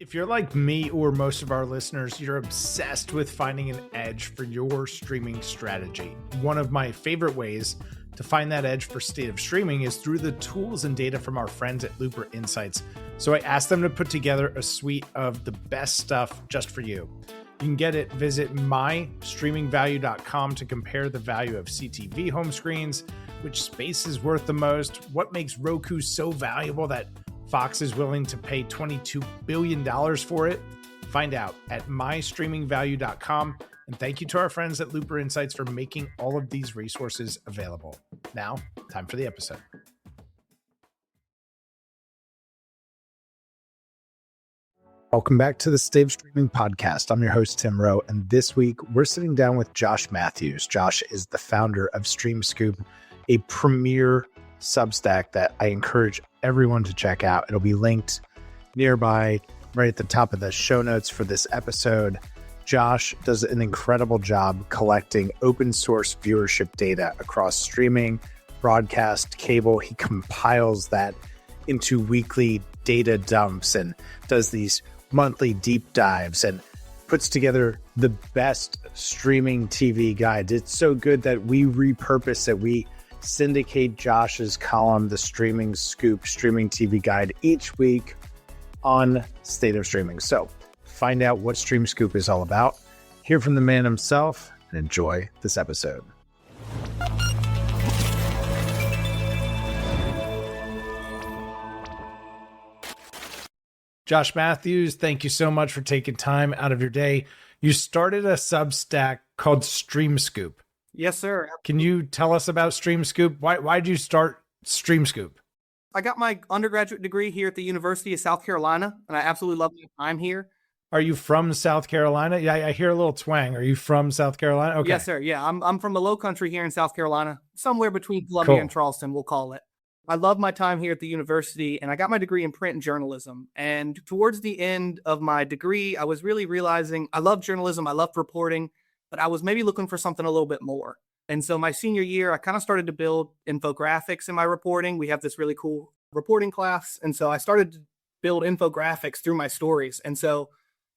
If you're like me or most of our listeners, you're obsessed with finding an edge for your streaming strategy. One of my favorite ways to find that edge for state of streaming is through the tools and data from our friends at Looper Insights. So I asked them to put together a suite of the best stuff just for you. You can get it. Visit mystreamingvalue.com to compare the value of CTV home screens, which space is worth the most, what makes Roku so valuable that Fox is willing to pay $22 billion for it. Find out at mystreamingvalue.com. And thank you to our friends at Looper Insights for making all of these resources available. Now, time for the episode. Welcome back to the State of Streaming podcast. I'm your host, Tim Rowe, and this week we're sitting down with Josh Matthews. Josh is the founder of StreamScoop, a premier Substack that I encourage everyone to check out. It'll be linked nearby, right at the top of the show notes for this episode. Josh does an incredible job collecting open source viewership data across streaming, broadcast, cable. He compiles that into weekly data dumps and does these monthly deep dives and puts together the best streaming TV guide. It's so good that we repurpose it. We syndicate Josh's column, the StreamScoop Streaming TV Guide, each week on State of Streaming. So find out what StreamScoop is all about, hear from the man himself, and enjoy this episode. Josh Matthews, thank you so much for taking time out of your day. You started a Substack called StreamScoop. Yes, sir. Can you tell us about StreamScoop? Why did you start StreamScoop? I got my undergraduate degree here at the University of South Carolina, and I absolutely love my time here. Are you from South Carolina? Yeah, I hear a little twang. Are you from South Carolina? Okay. Yes, sir. Yeah, I'm from the Low Country here in South Carolina, somewhere between Columbia and Charleston, we'll call it. I love my time here at the university, and I got my degree in print and journalism. And towards the end of my degree, I was really realizing I love journalism, I love reporting, but I was maybe looking for something a little bit more. And so my senior year, I kind of started to build infographics in my reporting. We have this really cool reporting class. And so I started to build infographics through my stories. And so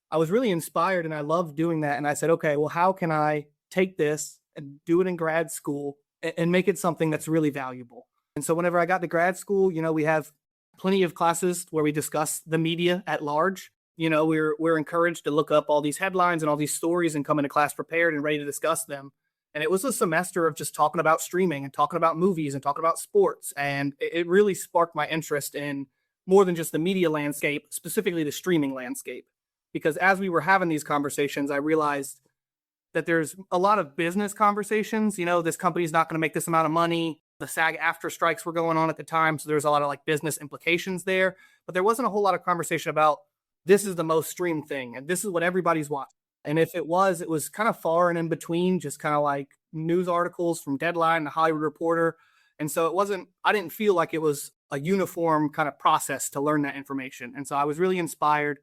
I was really inspired and I loved doing that. And I said, okay, well, how can I take this and do it in grad school and make it something that's really valuable? And so whenever I got to grad school, we have plenty of classes where we discuss the media at large. We're encouraged to look up all these headlines and all these stories and come into class prepared and ready to discuss them. And it was a semester of just talking about streaming and talking about movies and talking about sports. And it really sparked my interest in more than just the media landscape, specifically the streaming landscape. Because as we were having these conversations, I realized that there's a lot of business conversations. This company's not going to make this amount of money. The SAG-AFTRA strikes were going on at the time. So there's a lot of business implications there. But there wasn't a whole lot of conversation about this is the most streamed thing, and this is what everybody's watching. And if it was kind of far and in between, just kind of like news articles from Deadline to Hollywood Reporter. And so I didn't feel like it was a uniform kind of process to learn that information. And so I was really inspired.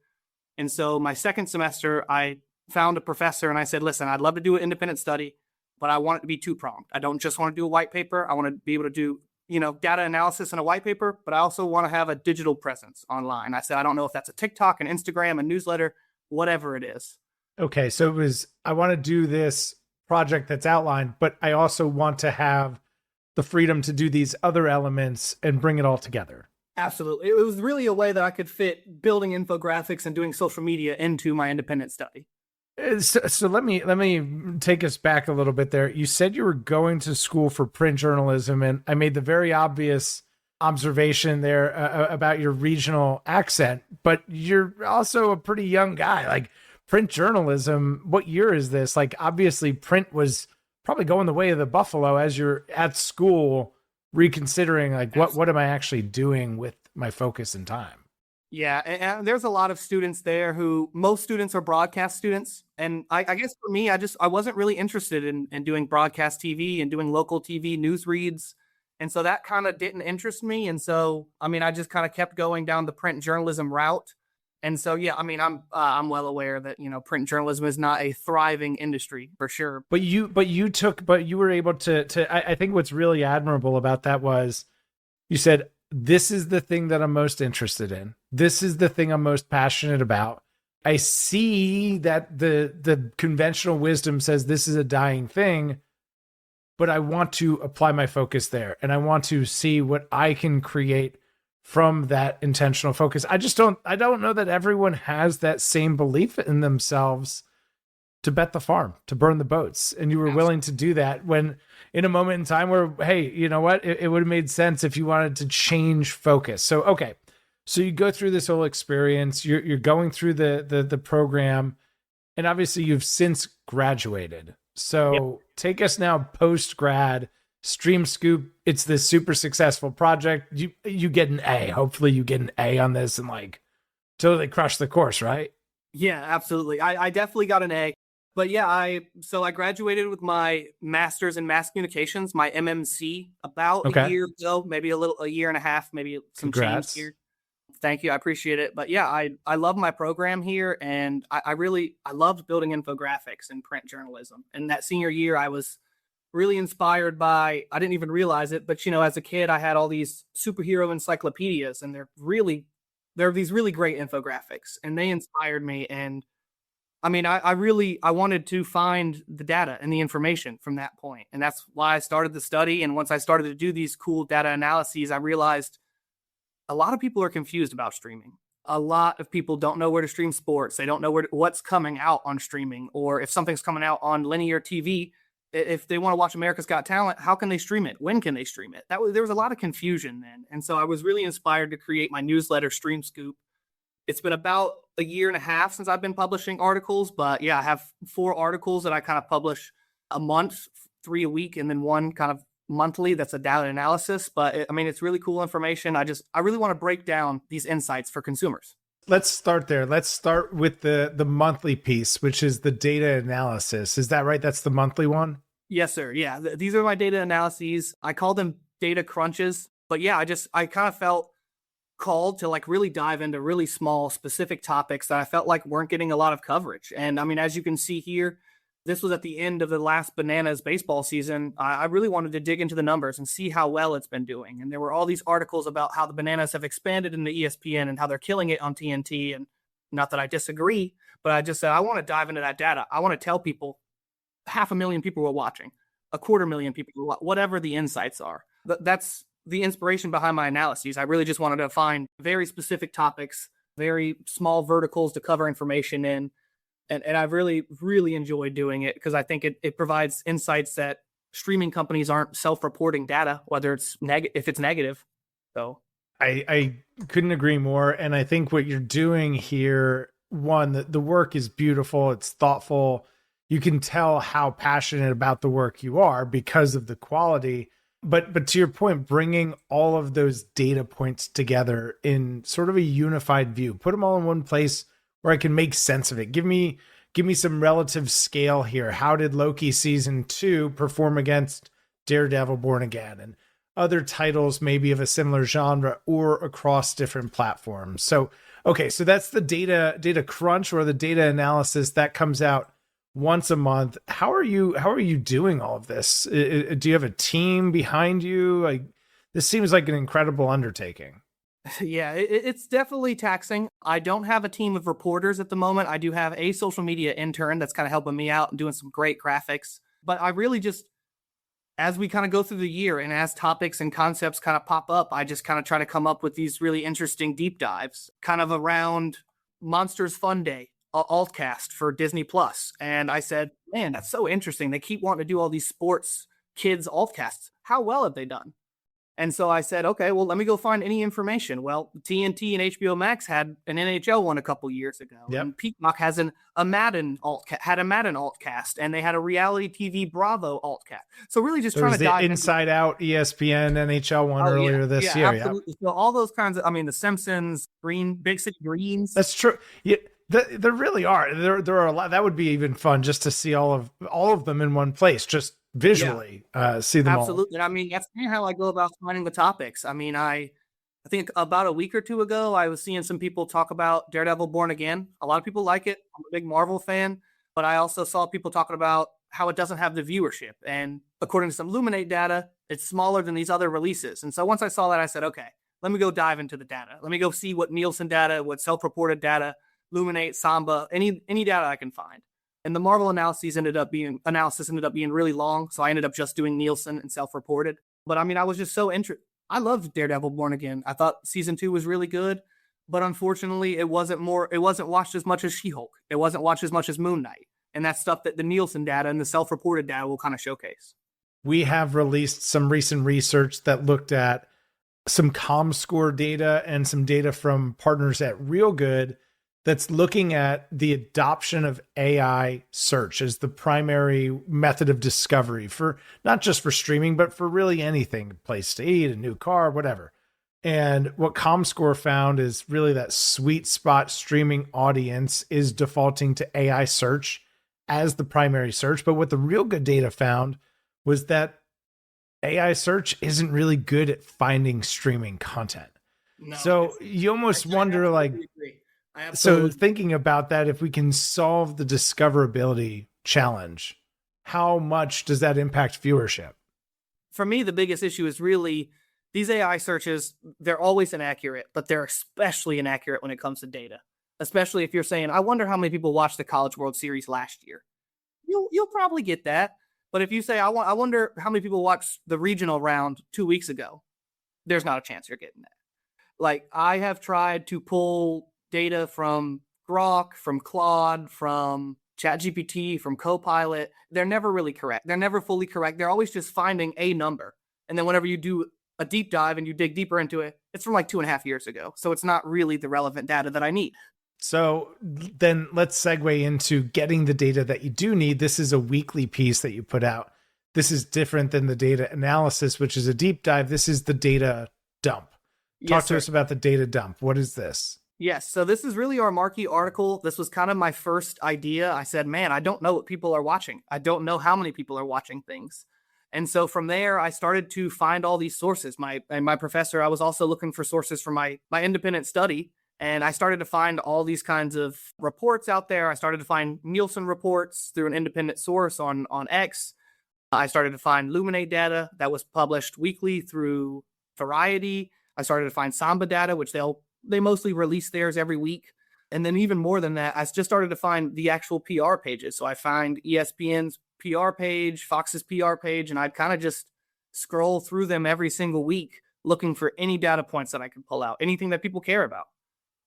And so my second semester, I found a professor and I said, listen, I'd love to do an independent study, but I want it to be two-pronged. I don't just want to do a white paper. I want to be able to do data analysis in a white paper, but I also want to have a digital presence online. I said, I don't know if that's a TikTok, an Instagram, a newsletter, whatever it is. Okay. So it was, I want to do this project that's outlined, but I also want to have the freedom to do these other elements and bring it all together. Absolutely. It was really a way that I could fit building infographics and doing social media into my independent study. So let me take us back a little bit there. You said you were going to school for print journalism, and I made the very obvious observation there about your regional accent, but you're also a pretty young guy. Like print journalism, what year is this? Like obviously print was probably going the way of the buffalo as you're at school reconsidering like what am I actually doing with my focus and time? Yeah, and there's a lot of students there who most students are broadcast students. And I guess for me, I wasn't really interested in doing broadcast TV and doing local TV news reads. And so that kind of didn't interest me. And so, I just kind of kept going down the print journalism route. And so, yeah, I'm well aware that, print journalism is not a thriving industry for sure. But you were able to I think what's really admirable about that was you said, this is the thing that I'm most interested in. This is the thing I'm most passionate about. I see that the conventional wisdom says this is a dying thing, but I want to apply my focus there, and I want to see what I can create from that intentional focus. I don't know that everyone has that same belief in themselves to bet the farm, to burn the boats. And you were willing to do that when in a moment in time where, hey, you know what? It would have made sense if you wanted to change focus. So, okay. So you go through this whole experience, you're going through the program, and obviously you've since graduated. So take us now post-grad, StreamScoop. It's this super successful project. You get an A. Hopefully you get an A on this and like totally crush the course, right? Yeah, absolutely. I definitely got an A. But yeah, I graduated with my master's in mass communications, my MMC, about a year ago, maybe a year and a half, maybe some Congrats. change here. Thank you. I appreciate it. But yeah, I love my program here, and I loved building infographics and print journalism. And that senior year, I was really inspired by, I didn't even realize it, but as a kid, I had all these superhero encyclopedias, and they're these really great infographics, and they inspired me. And I mean, I wanted to find the data and the information from that point. And that's why I started the study. And once I started to do these cool data analyses, I realized a lot of people are confused about streaming. A lot of people don't know where to stream sports. They don't know what's coming out on streaming, or if something's coming out on linear TV. If they want to watch America's Got Talent, how can they stream it? When can they stream it? There was a lot of confusion then. And so I was really inspired to create my newsletter, StreamScoop. It's been about a year and a half since I've been publishing articles, but yeah, I have 4 articles that I kind of publish a month, 3 a week, and then 1 kind of monthly that's a data analysis. But it's really cool information. I really want to break down these insights for consumers. Let's start there. Let's start with the monthly piece, which is the data analysis. Is that right? That's the monthly one? Yes, sir. Yeah. These are my data analyses. I call them data crunches, but yeah, I kind of felt called to like really dive into really small specific topics that I felt like weren't getting a lot of coverage. And as you can see here, this was at the end of the last Bananas baseball season. I really wanted to dig into the numbers and see how well it's been doing. And there were all these articles about how the Bananas have expanded into ESPN and how they're killing it on TNT. And not that I disagree, but I just said, I want to dive into that data. I want to tell people 500,000 people were watching, 250,000 people, whatever the insights are. That's the inspiration behind my analyses. I really just wanted to find very specific topics, very small verticals to cover information in. And I've really, really enjoyed doing it because I think it provides insights that streaming companies aren't self-reporting data, whether it's if it's negative. So I couldn't agree more. And I think what you're doing here, one, the work is beautiful. It's thoughtful. You can tell how passionate about the work you are because of the quality. But to your point, bringing all of those data points together in sort of a unified view, put them all in one place where I can make sense of it. Give me some relative scale here. How did Loki season 2 perform against Daredevil Born Again and other titles maybe of a similar genre or across different platforms? So, okay, so that's the data crunch or the data analysis that comes out once a month. How are you doing all of this? Do you have a team behind you? This seems like an incredible undertaking. Yeah, it's definitely taxing. I don't have a team of reporters at the moment. I do have a social media intern that's kind of helping me out and doing some great graphics. But I really just, as we kind of go through the year and as topics and concepts kind of pop up, I just kind of try to come up with these really interesting deep dives, kind of around Monsters Fun Day, altcast for Disney Plus. And I said, man, that's so interesting. They keep wanting to do all these sports kids altcasts. How well have they done? And so I said, okay, well, let me go find any information. Well, TNT and HBO Max had an NHL one a couple years ago. Yep. And Peacock has a Madden altcast, and they had a reality TV Bravo altcast. So really just trying to dive Inside Out ESPN NHL one earlier this year. Absolutely. So all those kinds of, The Simpsons, Big City Greens. That's true. Yeah, there really are. There are a lot. That would be even fun just to see all of them in one place. Just visually see them absolutely. all. That's how I go about finding the topics. I think about a week or two ago, I was seeing some people talk about Daredevil Born Again. A lot of people like it. I'm a big Marvel fan, but I also saw people talking about how it doesn't have the viewership. And according to some Luminate data, it's smaller than these other releases. And so once I saw that, I said, okay, let me go dive into the data. Let me go see what Nielsen data, what self-reported data, Luminate, Samba, any data I can find. And the Marvel analysis ended up being really long, so I ended up just doing Nielsen and self-reported. But I mean, I was just so interested. I loved Daredevil Born Again. I thought season 2 was really good, but unfortunately, it wasn't watched as much as She-Hulk. It wasn't watched as much as Moon Knight. And that's stuff that the Nielsen data and the self-reported data will kind of showcase. We have released some recent research that looked at some ComScore data and some data from partners at Real Good that's looking at the adoption of AI search as the primary method of discovery for not just for streaming, but for really anything, a place to eat, a new car, whatever. And what ComScore found is really that sweet spot streaming audience is defaulting to AI search as the primary search. But what the Real Good data found was that AI search isn't really good at finding streaming content. No, so you almost wonder, like, so thinking about that, if we can solve the discoverability challenge, how much does that impact viewership? For me, the biggest issue is really these AI searches, they're always inaccurate, but they're especially inaccurate when it comes to data. Especially if you're saying, I wonder how many people watched the College World Series last year. You'll probably get that. But if you say, I wonder how many people watched the regional round 2 weeks ago, there's not a chance you're getting that. Like, I have tried to pull data from Grok, from Claude, from ChatGPT, from Copilot. They're never really correct. They're never fully correct. They're always just finding a number. And then whenever you do a deep dive and you dig deeper into it, it's from like 2.5 years ago. So it's not really the relevant data that I need. So then let's segue into getting the data that you do need. This is a weekly piece that you put out. This is different than the data analysis, which is a deep dive. This is the data dump. Talk to us about the data dump. What is this? Yes. So this is really our marquee article. This was kind of my first idea. I said, man, I don't know what people are watching. I don't know how many people are watching things. And so from there, I started to find all these sources. My professor, I was also looking for sources for my independent study. And I started to find all these kinds of reports out there. I started to find Nielsen reports through an independent source on X. I started to find Luminate data that was published weekly through Variety. I started to find Samba data, which they mostly release theirs every week. And then even more than that, I just started to find the actual PR pages. So I find ESPN's PR page, Fox's PR page, and I'd kind of just scroll through them every single week looking for any data points that I could pull out, anything that people care about.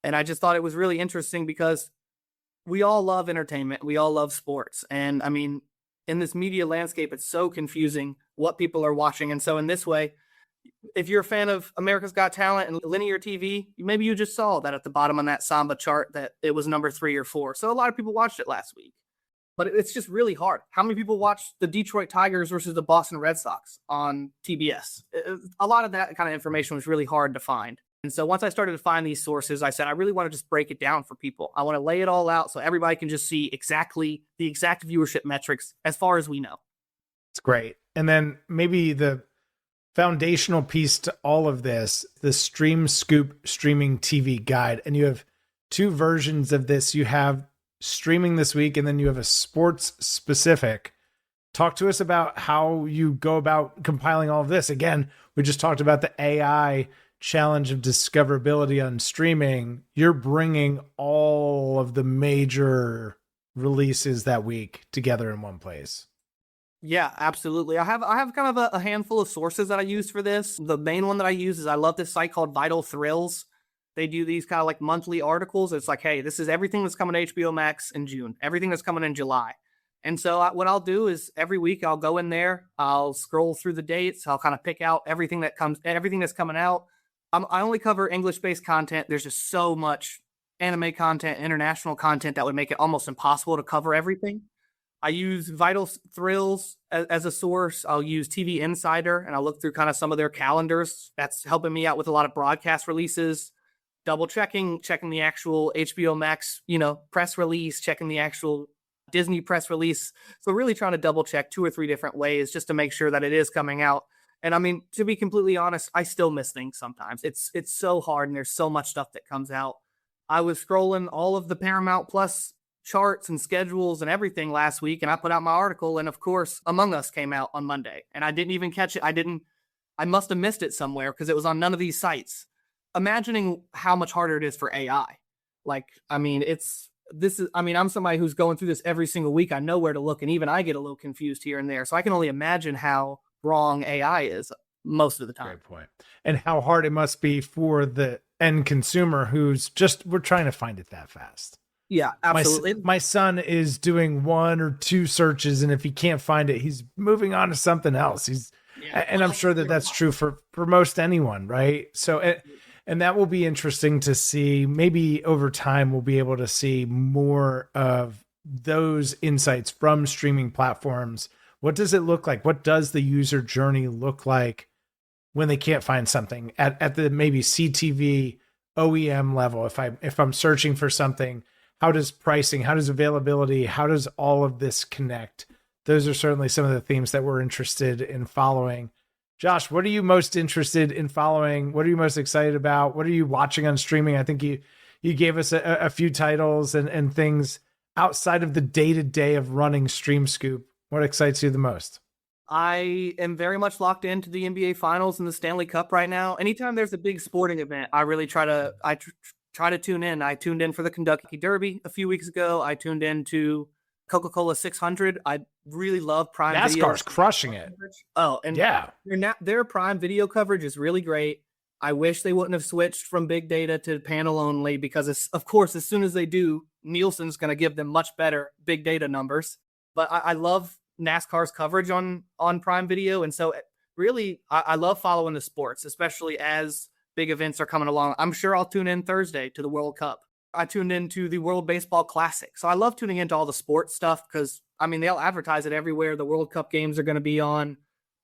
And I just thought it was really interesting because we all love entertainment. We all love sports. And I mean, in this media landscape, it's so confusing what people are watching. And so in this way, if you're a fan of America's Got Talent and linear TV, maybe you just saw that at the bottom on that Samba chart that it was number 3 or 4. So a lot of people watched it last week. But it's just really hard. How many people watched the Detroit Tigers versus the Boston Red Sox on TBS? A lot of that kind of information was really hard to find. And so once I started to find these sources, I said, I really want to just break it down for people. I want to lay it all out so everybody can just see exactly the exact viewership metrics as far as we know. It's great. And then maybe the foundational piece to all of this, the StreamScoop streaming TV guide. And you have 2 versions of this. You have streaming this week, and then you have a sports specific. Talk to us about how you go about compiling all of this. Again, we just talked about the AI challenge of discoverability on streaming. You're bringing all of the major releases that week together in one place. Yeah, absolutely. I have kind of a handful of sources that I use for this. The main one that I use is I love this site called Vital Thrills. They do these kind of like monthly articles. It's like, hey, this is everything that's coming to HBO Max in June, everything that's coming in July. And so what I'll do is every week I'll go in there, I'll scroll through the dates, I'll kind of pick out everything that's coming out. I only cover English-based content. There's just so much anime content, international content that would make it almost impossible to cover everything. I use Vital Thrills as a source. I'll use TV Insider, and I'll look through kind of some of their calendars. That's helping me out with a lot of broadcast releases, checking the actual HBO Max, press release, checking the actual Disney press release. So really trying to double check 2 or 3 different ways just to make sure that it is coming out. And I mean, to be completely honest, I still miss things sometimes. It's so hard, and there's so much stuff that comes out. I was scrolling all of the Paramount Plus charts and schedules and everything last week, and I put out my article, and of course, Among Us came out on Monday, and I didn't even catch it. I must have missed it somewhere because it was on none of these sites. imagining how much harder it is for AI. Like, I mean, I'm somebody who's going through this every single week. I know where to look, and even I get a little confused here and there. So I can only imagine how wrong AI is most of the time. Great point. And how hard it must be for the end consumer who's we're trying to find it that fast. Yeah, absolutely. My son is doing 1 or 2 searches, and if he can't find it, he's moving on to something else. And I'm sure that's true for most anyone, right? So, and that will be interesting to see. Maybe over time, we'll be able to see more of those insights from streaming platforms. What does it look like? What does the user journey look like when they can't find something at the maybe CTV OEM level? If I'm searching for something, how does pricing, how does availability, how does all of this connect? Those are certainly some of the themes that we're interested in following. Josh, what are you most interested in following? What are you most excited about? What are you watching on streaming? I think you gave us a few titles and things outside of the day-to-day of running StreamScoop. What excites you the most? I am very much locked into the NBA Finals and the Stanley Cup right now. Anytime there's a big sporting event, I really try to tune in. I tuned in for the Kentucky Derby a few weeks ago. I tuned in to Coca-Cola 600. I really love Prime Video. NASCAR's crushing it. Oh, and yeah, their Prime Video coverage is really great. I wish they wouldn't have switched from big data to panel only because, of course, as soon as they do, Nielsen's going to give them much better big data numbers. But I love NASCAR's coverage on Prime Video. And so really, I love following the sports, especially as big events are coming along. I'm sure I'll tune in Thursday to the World Cup. I tuned into the World Baseball Classic. So I love tuning into all the sports stuff because, I mean, they'll advertise it everywhere. The World Cup games are going to be on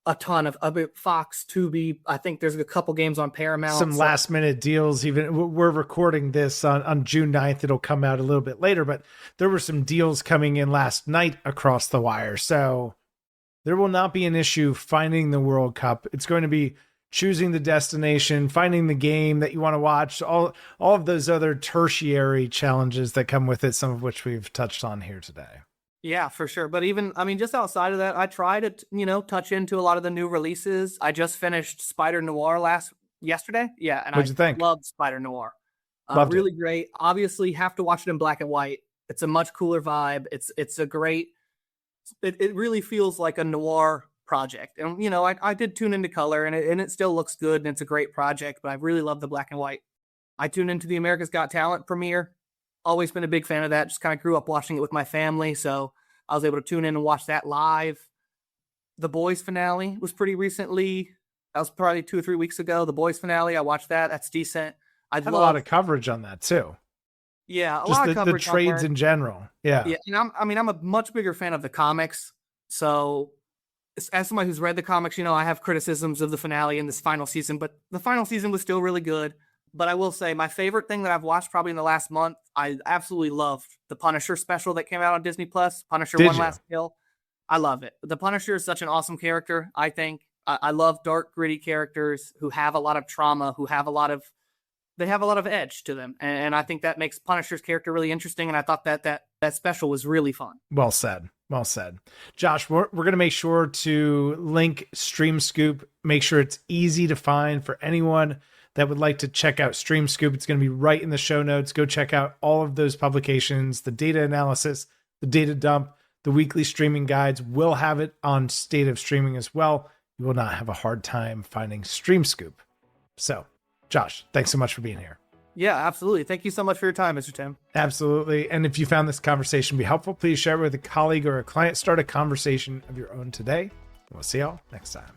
a ton of Fox, Tubi. I think there's a couple games on Paramount. Some last minute deals. Even we're recording this on June 9th. It'll come out a little bit later, but there were some deals coming in last night across the wire. So there will not be an issue finding the World Cup. It's going to be choosing the destination, finding the game that you want to watch, all of those other tertiary challenges that come with it, some of which we've touched on here today. Yeah, for sure. But even, I mean, just outside of that, I try to, touch into a lot of the new releases. I just finished Spider Noir yesterday. Yeah. And What'd you think? Loved Spider Noir. Really great. Obviously have to watch it in black and white. It's a much cooler vibe. It's a great, it really feels like a noir project. And, I did tune into color and it still looks good and it's a great project, but I really love the black and white. I tuned into the America's Got Talent premiere. Always been a big fan of that. Just kind of grew up watching it with my family. So I was able to tune in and watch that live. The Boys finale was pretty recently. That was probably 2 or 3 weeks ago. The Boys finale, I watched that. That's decent. I had a lot of coverage on that too. Yeah, lot of coverage. The trades in general. Yeah. Yeah. And I'm a much bigger fan of the comics. So as somebody who's read the comics, I have criticisms of the finale in this final season, but the final season was still really good. But I will say my favorite thing that I've watched probably in the last month, I absolutely loved the Punisher special that came out on Disney Plus, Punisher One Last Kill. I love it. The Punisher is such an awesome character, I think. I love dark, gritty characters who have a lot of trauma, who have a lot of edge to them. And I think that makes Punisher's character really interesting. And I thought that special was really fun. Well said. Well said. Josh, we're going to make sure to link StreamScoop, make sure it's easy to find for anyone that would like to check out StreamScoop. It's going to be right in the show notes. Go check out all of those publications, the data analysis, the data dump, the weekly streaming guides. We'll have it on State of Streaming as well. You will not have a hard time finding StreamScoop. So, Josh, thanks so much for being here. Yeah, absolutely. Thank you so much for your time, Mr. Tim. Absolutely. And if you found this conversation to be helpful, please share it with a colleague or a client. Start a conversation of your own today. We'll see y'all next time.